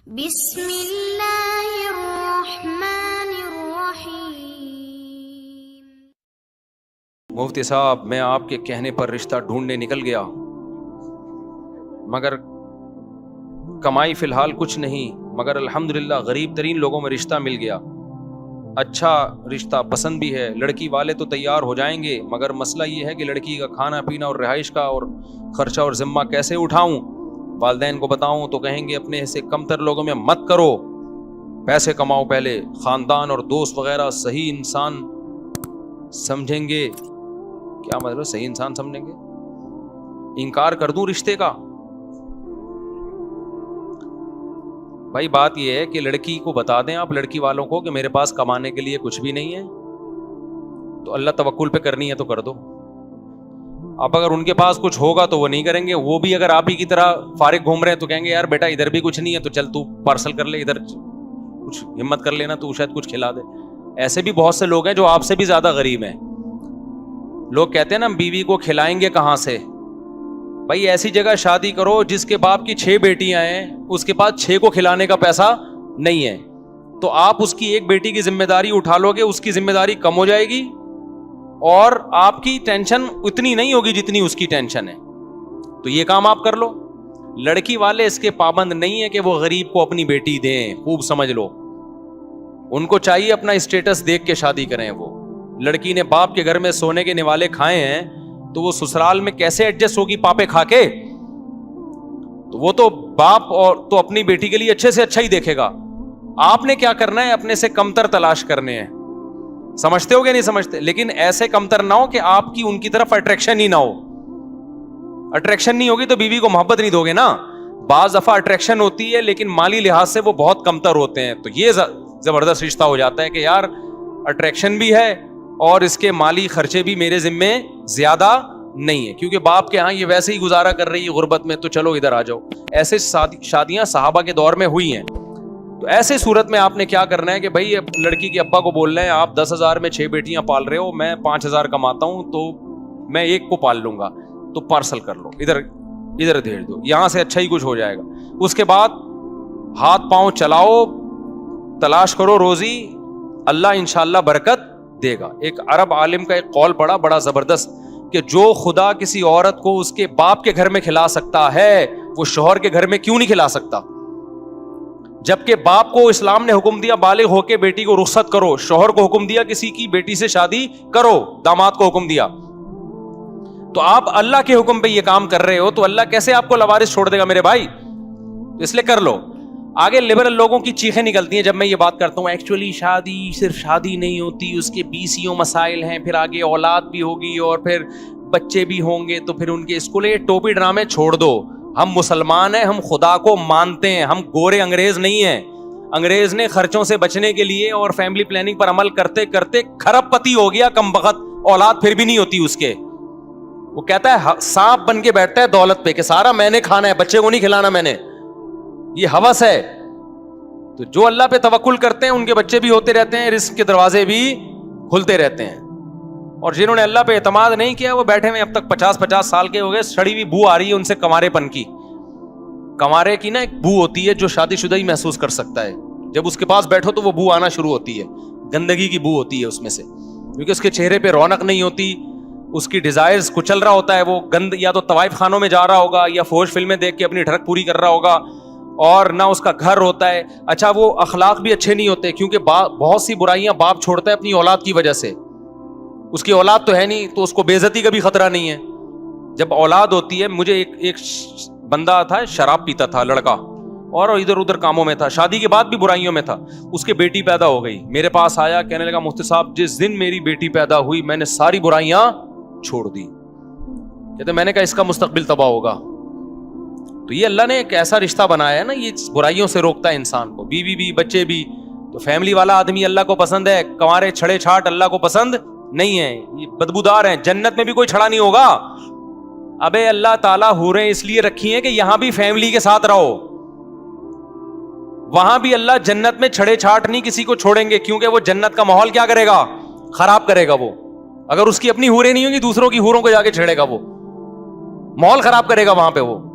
بسم اللہ الرحمن الرحیم۔ مفتی صاحب، میں آپ کے کہنے پر رشتہ ڈھونڈنے نکل گیا، مگر کمائی فی الحال کچھ نہیں، مگر الحمدللہ غریب ترین لوگوں میں رشتہ مل گیا، اچھا رشتہ پسند بھی ہے، لڑکی والے تو تیار ہو جائیں گے، مگر مسئلہ یہ ہے کہ لڑکی کا کھانا پینا اور رہائش کا اور خرچہ اور ذمہ کیسے اٹھاؤں؟ والدین کو بتاؤں تو کہیں گے اپنے سے کمتر لوگوں میں مت کرو، پیسے کماؤ پہلے، خاندان اور دوست وغیرہ صحیح انسان سمجھیں گے۔ کیا مطلب صحیح انسان سمجھیں گے؟ انکار کر دوں رشتے کا؟ بھائی بات یہ ہے کہ لڑکی کو بتا دیں آپ لڑکی والوں کو کہ میرے پاس کمانے کے لیے کچھ بھی نہیں ہے، تو اللہ توکل پہ کرنی ہے تو کر دو۔ اب اگر ان کے پاس کچھ ہوگا تو وہ نہیں کریں گے، وہ بھی اگر آپ ہی کی طرح فارغ گھوم رہے ہیں تو کہیں گے یار بیٹا ادھر بھی کچھ نہیں ہے تو چل تو پارسل کر لے، ادھر کچھ ہمت کر لینا تو شاید کچھ کھلا دے۔ ایسے بھی بہت سے لوگ ہیں جو آپ سے بھی زیادہ غریب ہیں۔ لوگ کہتے ہیں نا بیوی کو کھلائیں گے کہاں سے؟ بھائی ایسی جگہ شادی کرو جس کے باپ کی 6 بیٹیاں ہیں، اس کے پاس 6 کو کھلانے کا پیسہ نہیں ہے، تو آپ اس کی ایک بیٹی کی ذمہ داری اٹھا لو گے، اس کی ذمہ داری کم ہو جائے گی اور آپ کی ٹینشن اتنی نہیں ہوگی جتنی اس کی ٹینشن ہے، تو یہ کام آپ کر لو۔ لڑکی والے اس کے پابند نہیں ہے کہ وہ غریب کو اپنی بیٹی دیں، خوب سمجھ لو، ان کو چاہیے اپنا اسٹیٹس دیکھ کے شادی کریں۔ وہ لڑکی نے باپ کے گھر میں سونے کے نوالے کھائے ہیں تو وہ سسرال میں کیسے ایڈجسٹ ہوگی پاپے کھا کے؟ تو وہ تو باپ اور تو اپنی بیٹی کے لیے اچھے سے اچھا ہی دیکھے گا۔ آپ نے کیا کرنا ہے؟ اپنے سے کمتر تلاش کرنے ہیں۔ سمجھتے ہو گیا؟ نہیں سمجھتے؟ لیکن ایسے کمتر نہ ہو کہ آپ کی ان کی طرف اٹریکشن ہی نہ ہو۔ اٹریکشن نہیں ہوگی تو بیوی کو محبت نہیں دو گے نا۔ بعض دفعہ اٹریکشن ہوتی ہے لیکن مالی لحاظ سے وہ بہت کمتر ہوتے ہیں، تو یہ زبردست رشتہ ہو جاتا ہے کہ یار اٹریکشن بھی ہے اور اس کے مالی خرچے بھی میرے ذمے زیادہ نہیں ہے، کیونکہ باپ کے ہاں یہ ویسے ہی گزارا کر رہی ہے غربت میں، تو چلو ادھر آ جاؤ۔ ایسے شادیاں صحابہ کے دور میں ہوئی ہیں۔ تو ایسے صورت میں آپ نے کیا کرنا ہے کہ بھائی لڑکی کے ابا کو بول رہے ہیں آپ 10,000 میں 6 بیٹیاں پال رہے ہو، میں 5,000 کماتا ہوں تو میں ایک کو پال لوں گا، تو پارسل کر لو، ادھر بھیج دو، یہاں سے اچھا ہی کچھ ہو جائے گا۔ اس کے بعد ہاتھ پاؤں چلاؤ، تلاش کرو روزی، اللہ انشاءاللہ برکت دے گا۔ ایک عرب عالم کا ایک قول پڑا بڑا زبردست کہ جو خدا کسی عورت کو اس کے باپ کے گھر میں کھلا سکتا ہے وہ شوہر کے گھر میں کیوں نہیں کھلا سکتا؟ جبکہ باپ کو اسلام نے حکم دیا بالغ ہو کے بیٹی کو رخصت کرو، شوہر کو حکم دیا کسی کی بیٹی سے شادی کرو، داماد کو حکم دیا، تو آپ اللہ کے حکم پہ یہ کام کر رہے ہو تو اللہ کیسے آپ کو لوارث چھوڑ دے گا میرے بھائی؟ اس لیے کر لو۔ آگے لبرل لوگوں کی چیخیں نکلتی ہیں جب میں یہ بات کرتا ہوں ایکچولی شادی صرف شادی نہیں ہوتی، اس کے 20 مسائل ہیں، پھر آگے اولاد بھی ہوگی اور پھر بچے بھی ہوں گے، تو پھر ان کے اسکول ٹوپی ڈرامے چھوڑ دو۔ ہم مسلمان ہیں، ہم خدا کو مانتے ہیں، ہم گورے انگریز نہیں ہیں۔ انگریز نے خرچوں سے بچنے کے لیے اور فیملی پلاننگ پر عمل کرتے کرتے کھرب پتی ہو گیا، کم بخت اولاد پھر بھی نہیں ہوتی اس کے۔ وہ کہتا ہے سانپ بن کے بیٹھتا ہے دولت پہ کہ سارا میں نے کھانا ہے، بچے کو نہیں کھلانا میں نے، یہ ہوس ہے۔ تو جو اللہ پہ توکل کرتے ہیں ان کے بچے بھی ہوتے رہتے ہیں، رزق کے دروازے بھی کھلتے رہتے ہیں، اور جنہوں نے اللہ پہ اعتماد نہیں کیا وہ بیٹھے ہوئے اب تک 50 سال کے ہو گئے، سڑی ہوئی بو آ رہی ہے ان سے کمارے پن کی۔ کمارے کی نا ایک بو ہوتی ہے جو شادی شدہ ہی محسوس کر سکتا ہے، جب اس کے پاس بیٹھو تو وہ بو آنا شروع ہوتی ہے، گندگی کی بو ہوتی ہے اس میں سے، کیونکہ اس کے چہرے پہ رونق نہیں ہوتی، اس کی ڈیزائرز کچل رہا ہوتا ہے، وہ گند یا تو طوائف خانوں میں جا رہا ہوگا یا فوج فلمیں دیکھ کے اپنی ڈھڑک پوری کر رہا ہوگا، اور نہ اس کا گھر ہوتا ہے۔ اچھا وہ اخلاق بھی اچھے نہیں ہوتے کیونکہ بہت سی برائیاں باپ چھوڑتا ہے اپنی اولاد کی وجہ سے، اس کی اولاد تو ہے نہیں تو اس کو بے عزتی کا بھی خطرہ نہیں ہے۔ جب اولاد ہوتی ہے، مجھے ایک بندہ تھا شراب پیتا تھا لڑکا اور ادھر ادھر کاموں میں تھا، شادی کے بعد بھی برائیوں میں تھا، اس کے بیٹی پیدا ہو گئی، میرے پاس آیا کہنے لگا مفتی صاحب جس دن میری بیٹی پیدا ہوئی میں نے ساری برائیاں چھوڑ دی، کہتے میں نے کہا اس کا مستقبل تباہ ہوگا۔ تو یہ اللہ نے ایک ایسا رشتہ بنایا ہے نا، یہ برائیوں سے روکتا ہے انسان کو، بیوی بھی بچے بھی۔ تو فیملی والا آدمی اللہ کو پسند ہے، کنوارے چھڑے چھاٹ اللہ کو پسند نہیں ہے، یہ بدبودار ہیں، جنت میں بھی کوئی چھڑا نہیں ہوگا۔ ابے اللہ تعالیٰ حوریں اس لیے رکھی ہیں کہ یہاں بھی فیملی کے ساتھ رہو، وہاں بھی اللہ جنت میں چھڑے چھاٹ نہیں کسی کو چھوڑیں گے، کیونکہ وہ جنت کا ماحول کیا کرے گا؟ خراب کرے گا۔ وہ اگر اس کی اپنی حوریں نہیں ہوں گی دوسروں کی حوروں کو جا کے چھیڑے گا، وہ ماحول خراب کرے گا وہاں پہ وہ۔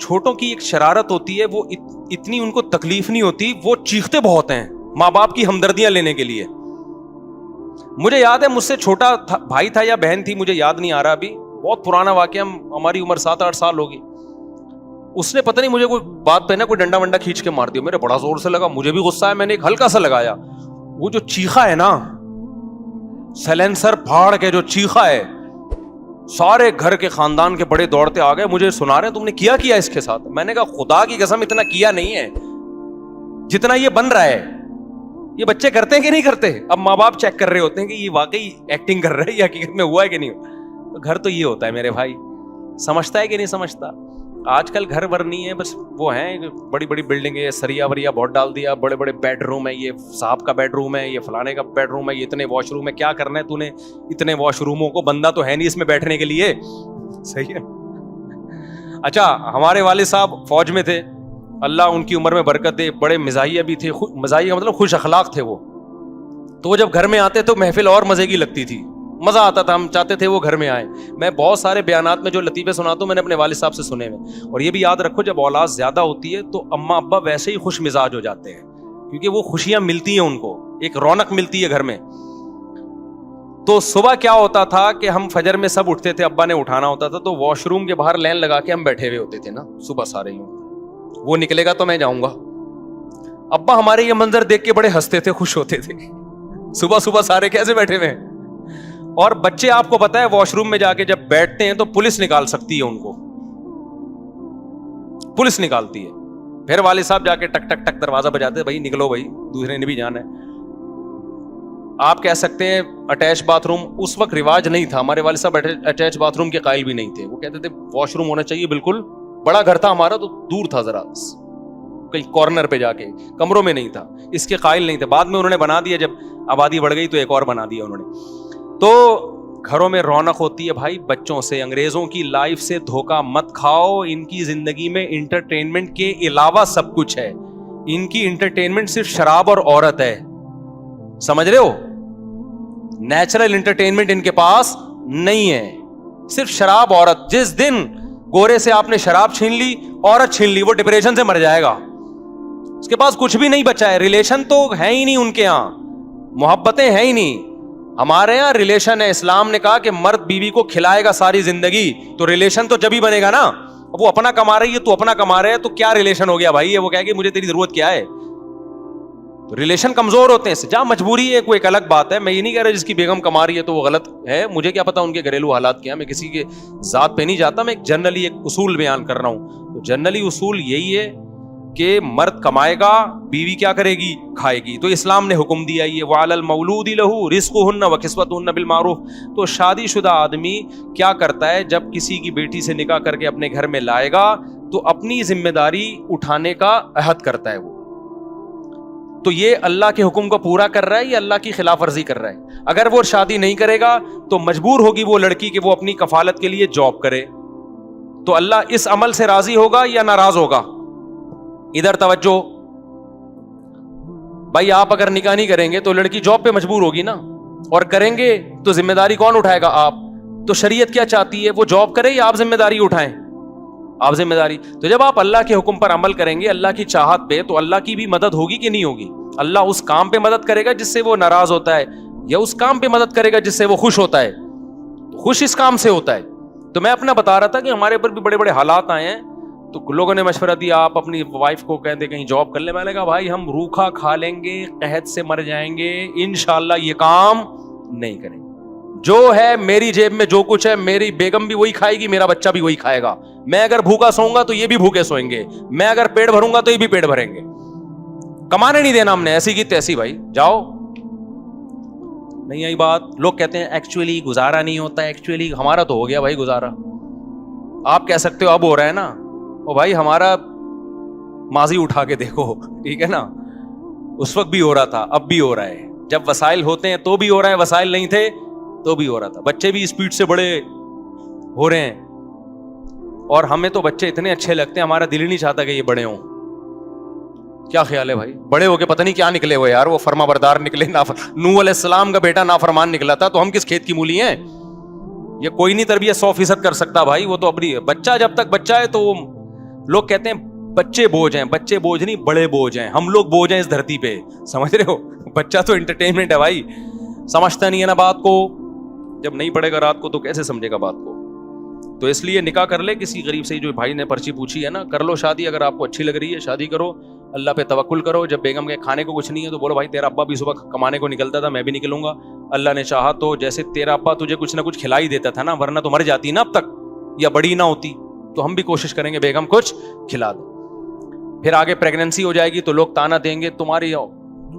چھوٹوں کی ایک شرارت ہوتی ہے, وہ اتنی ان کو تکلیف نہیں ہوتی, وہ چیختے بہت ہیں ماں باپ کی ہمدردیاں لینے کے لیے. مجھے یاد ہے مجھ سے چھوٹا بھائی تھا یا بہن تھی, مجھے یاد نہیں آ رہا ابھی, بہت پرانا واقعہ, ہماری عمر 7-8 سال ہوگی. اس نے پتہ نہیں مجھے کوئی بات پہ نا کوئی ڈنڈا ونڈا کھینچ کے مار دیا, میرے بڑا زور سے لگا, مجھے بھی غصہ ہے, میں نے ایک ہلکا سا لگایا, وہ جو چیخا ہے نا, سیلنسر پھاڑ کے جو چیخا ہے, سارے گھر کے خاندان کے بڑے دوڑتے آ گئے, مجھے سنا رہے ہیں تم نے کیا اس کے ساتھ. میں نے کہا خدا کی قسم اتنا کیا نہیں ہے جتنا یہ بن رہا ہے. یہ بچے کرتے ہیں کہ نہیں کرتے؟ اب ماں باپ چیک کر رہے ہوتے ہیں کہ یہ واقعی ایکٹنگ کر رہا ہے یا حقیقت میں ہوا ہے کہ نہیں ہوا. تو گھر تو یہ ہوتا ہے میرے بھائی, سمجھتا ہے کہ نہیں سمجھتا. آج کل گھر ور نہیں ہے, بس وہ ہیں بڑی بڑی بلڈنگیں, سریا وریا بہت ڈال دیا, بڑے بڑے بیڈ روم ہے, یہ صاحب کا بیڈ روم ہے, یہ فلانے کا بیڈ روم ہے, یہ اتنے واش روم ہے, کیا کرنا ہے تو نے اتنے واش روموں کو, بندہ تو ہے نہیں اس میں بیٹھنے کے لیے. صحیح ہے. اچھا, ہمارے والد صاحب فوج میں تھے, اللہ ان کی عمر میں برکت دے, بڑے مزاحیہ بھی تھے, مزاحیہ مطلب خوش اخلاق تھے وہ. تو وہ جب گھر میں آتے تو محفل اور مزے کی لگتی تھی, مزہ آتا تھا, ہم چاہتے تھے وہ گھر میں آئے. میں بہت سارے بیانات میں جو لطیفے سناتا ہوں میں نے اپنے والد صاحب سے سنے ہوئے. اور یہ بھی یاد رکھو, جب اولاد زیادہ ہوتی ہے تو اماں ابا ویسے ہی خوش مزاج ہو جاتے ہیں, کیونکہ وہ خوشیاں ملتی ہیں ان کو, ایک رونق ملتی ہے گھر میں. تو صبح کیا ہوتا تھا کہ ہم فجر میں سب اٹھتے تھے, ابا نے اٹھانا ہوتا تھا, تو واش روم کے باہر لین لگا کے ہم بیٹھے ہوئے ہوتے تھے نا صبح سارے ہی, وہ نکلے گا تو میں جاؤں گا. ابا ہمارے یہ منظر دیکھ کے بڑے ہنستے تھے, خوش ہوتے تھے, صبح صبح سارے کیسے بیٹھے ہوئے ہیں. اور بچے آپ کو پتا ہے واش روم میں جا کے جب بیٹھتے ہیں تو پولیس نکال سکتی ہے ان کو, پولیس نکالتی ہے. پھر والد صاحب جا کے ٹک ٹک ٹک دروازہ بجاتے, بھائی نکلو بھائی, دوسرے نے بھی جانا ہے. آپ کہہ سکتے ہیں اٹیچ باتھ روم اس وقت رواج نہیں تھا, ہمارے والد صاحب اٹیچ باتھ روم کے قائل بھی نہیں تھے. وہ کہتے تھے واش روم ہونا چاہیے بالکل, بڑا گھر تھا ہمارا تو دور تھا ذرا, کہیں کارنر پہ جا کے, کمروں میں نہیں تھا, اس کے قائل نہیں تھے. بعد میں انہوں نے بنا دیا, جب آبادی بڑھ گئی تو ایک اور بنا دیا انہوں نے. تو گھروں میں رونق ہوتی ہے بھائی بچوں سے. انگریزوں کی لائف سے دھوکہ مت کھاؤ, ان کی زندگی میں انٹرٹینمنٹ کے علاوہ سب کچھ ہے. ان کی انٹرٹینمنٹ صرف شراب اور عورت ہے, سمجھ رہے ہو؟ نیچرل انٹرٹینمنٹ ان کے پاس نہیں ہے, صرف شراب عورت. جس دن گورے سے آپ نے شراب چھین لی, عورت چھین لی, وہ ڈپریشن سے مر جائے گا, اس کے پاس کچھ بھی نہیں بچا ہے. ریلیشن تو ہے ہی نہیں ان کے یہاں, محبتیں ہیں ہی نہیں. ہمارے یہاں ریلیشن ہے. اسلام نے کہا کہ مرد بیوی کو کھلائے گا ساری زندگی, تو ریلیشن تو جب ہی بنے گا نا. اب وہ اپنا کما رہی ہے, تو اپنا کما رہے ہے, تو کیا ریلیشن ہو گیا بھائی؟ وہ کہے گی مجھے تیری ضرورت کیا ہے. تو ریلیشن کمزور ہوتے ہیں. جہاں مجبوری ہے کوئی ایک الگ بات ہے, میں یہ نہیں کہہ رہا جس کی بیگم کما رہی ہے تو وہ غلط ہے, مجھے کیا پتا ان کے گھریلو حالات کیا, میں کسی کے ذات پہ نہیں جاتا, میں جنرلی ایک اصول بیان کر رہا ہوں. تو جنرلی اصول یہی ہے کہ مرد کمائے گا, بیوی کیا کرے گی؟ کھائے گی. تو اسلام نے حکم دیا یہ وعلی المولود لہ رزقہن وکسوتہن بالمعروف. تو شادی شدہ آدمی کیا کرتا ہے, جب کسی کی بیٹی سے نکاح کر کے اپنے گھر میں لائے گا تو اپنی ذمہ داری اٹھانے کا عہد کرتا ہے وہ. تو یہ اللہ کے حکم کو پورا کر رہا ہے یا اللہ کی خلاف ورزی کر رہا ہے؟ اگر وہ شادی نہیں کرے گا تو مجبور ہوگی وہ لڑکی کہ وہ اپنی کفالت کے لیے جاب کرے. تو اللہ اس عمل سے راضی ہوگا یا ناراض ہوگا؟ ادھر توجہ بھائی, آپ اگر نکاح نہیں کریں گے تو لڑکی جاب پہ مجبور ہوگی نا, اور کریں گے تو ذمہ داری کون اٹھائے گا؟ آپ. تو شریعت کیا چاہتی ہے, وہ جاب کرے یا آپ ذمہ داری اٹھائیں؟ آپ ذمہ داری. تو جب آپ اللہ کے حکم پر عمل کریں گے اللہ کی چاہت پہ, تو اللہ کی بھی مدد ہوگی کہ نہیں ہوگی؟ اللہ اس کام پہ مدد کرے گا جس سے وہ ناراض ہوتا ہے, یا اس کام پہ مدد کرے گا جس سے وہ خوش ہوتا ہے؟ خوش اس کام سے ہوتا ہے. تو میں اپنا بتا رہا تھا کہ ہمارے اوپر بھی بڑے بڑے حالات آئے ہیں, تو لوگوں نے مشورہ دیا آپ اپنی وائف کو کہہ دیں کہیں جاب کر لیں. میں نے کہا بھائی ہم روکھا کھا لیں گے, قحط سے مر جائیں گے, انشاءاللہ یہ کام نہیں کریں گے. جو ہے میری جیب میں جو کچھ ہے, میری بیگم بھی وہی کھائے گی, میرا بچہ بھی وہی کھائے گا. میں اگر بھوکا سوؤں گا تو یہ بھی بھوکے سوئیں گے, میں اگر پیٹ بھروں گا تو یہ بھی پیٹ بھریں گے. کمانے نہیں دینا ہم نے, ایسی کی تیسی بھائی جاؤ. نہیں آئی بات. لوگ کہتے ہیں ایکچولی گزارا نہیں ہوتا, ایکچولی ہمارا تو ہو گیا بھائی گزارا. آپ کہہ سکتے ہو اب ہو رہا ہے نا, او بھائی ہمارا ماضی اٹھا کے دیکھو, ٹھیک ہے نا, اس وقت بھی ہو رہا تھا, اب بھی ہو رہا ہے. جب وسائل ہوتے ہیں تو بھی ہو رہا ہے, وسائل نہیں تھے تو بھی ہو رہا تھا. بچے بھی اسپیڈ سے بڑے ہو رہے ہیں, اور ہمیں تو بچے اتنے اچھے لگتے ہیں, ہمارا دل ہی نہیں چاہتا کہ یہ بڑے ہوں. کیا خیال ہے بھائی؟ بڑے ہو کے پتہ نہیں کیا نکلے ہوئے یار, وہ فرما بردار نکلے. نوح علیہ السلام کا بیٹا نافرمان نکلا تھا, تو ہم کس کھیت کی مولی ہیں؟ یہ کوئی نہیں تربیت 100% کر سکتا بھائی. وہ تو اپنی بچہ جب تک بچہ ہے تو وہ لوگ کہتے ہیں بچے بوجھ ہیں. بچے بوجھ نہیں, بڑے بوجھ ہیں. ہم لوگ بوجھ ہیں اس دھرتی پہ, سمجھ رہے ہو. بچہ تو انٹرٹینمنٹ ہے بھائی, سمجھتا نہیں ہے نا بات کو. جب نہیں پڑے گا رات کو تو کیسے سمجھے گا بات کو. تو اس لیے نکاح کر لے کسی غریب سے. جو بھائی نے پرچی پوچھی ہے نا, کر لو شادی. اگر آپ کو اچھی لگ رہی ہے شادی کرو, اللہ پہ توکل کرو. جب بیگم کے کھانے کو کچھ نہیں ہے تو بولو بھائی تیرا ابا بھی صبح کمانے کو نکلتا تھا, میں بھی نکلوں گا. اللہ نے چاہا تو جیسے تیرا ابا تجھے کچھ نہ کچھ کھلا ہی دیتا تھا نا, ورنہ تو مر جاتی نا اب تک, یا بڑی نہ ہوتی. تو ہم بھی کوشش کریں گے بیگم کچھ کھلا دیں. پھر آگے پریگننسی ہو جائے گی تو لوگ تانا دیں گے تمہاری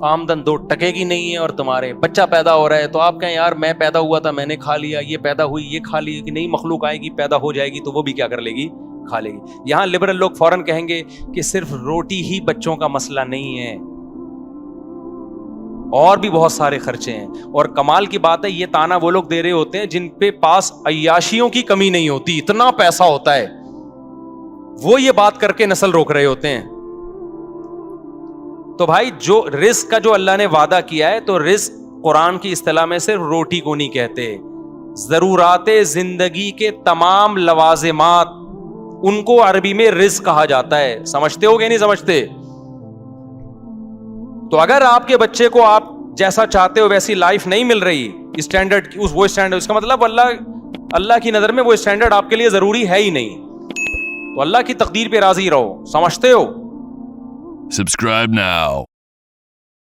آمدن 2 ٹکے کی نہیں ہے اور تمہارے بچہ پیدا ہو رہا ہے. تو آپ کہیں یار میں پیدا ہوا تھا میں نے کھا لیا, یہ پیدا ہوئی یہ کھا لی. کہ نئی مخلوق آئے گی پیدا ہو جائے گی تو وہ بھی کیا کر لے گی, کھا لے گی. یہاں لبرل لوگ فوراً کہیں گے کہ صرف روٹی ہی بچوں کا مسئلہ نہیں ہے, اور بھی بہت سارے خرچے ہیں. اور کمال کی بات ہے یہ تانا وہ لوگ دے رہے ہوتے ہیں جن پہ پاس عیاشیوں کی کمی نہیں ہوتی, اتنا پیسہ ہوتا ہے, وہ یہ بات کر کے نسل روک رہے ہوتے ہیں. تو بھائی جو رزق کا جو اللہ نے وعدہ کیا ہے, تو رزق قرآن کی اصطلاح میں صرف روٹی کو نہیں کہتے. ضرورات زندگی کے تمام لوازمات, ان کو عربی میں رزق کہا جاتا ہے. سمجھتے ہو گے نہیں سمجھتے؟ تو اگر آپ کے بچے کو آپ جیسا چاہتے ہو ویسی لائف نہیں مل رہی, اسٹینڈرڈ وہ اسٹینڈرڈ, اس کا مطلب اللہ کی نظر میں وہ اسٹینڈرڈ آپ کے لیے ضروری ہے ہی نہیں. تو اللہ کی تقدیر پہ راضی رہو. سمجھتے ہو؟ Subscribe now.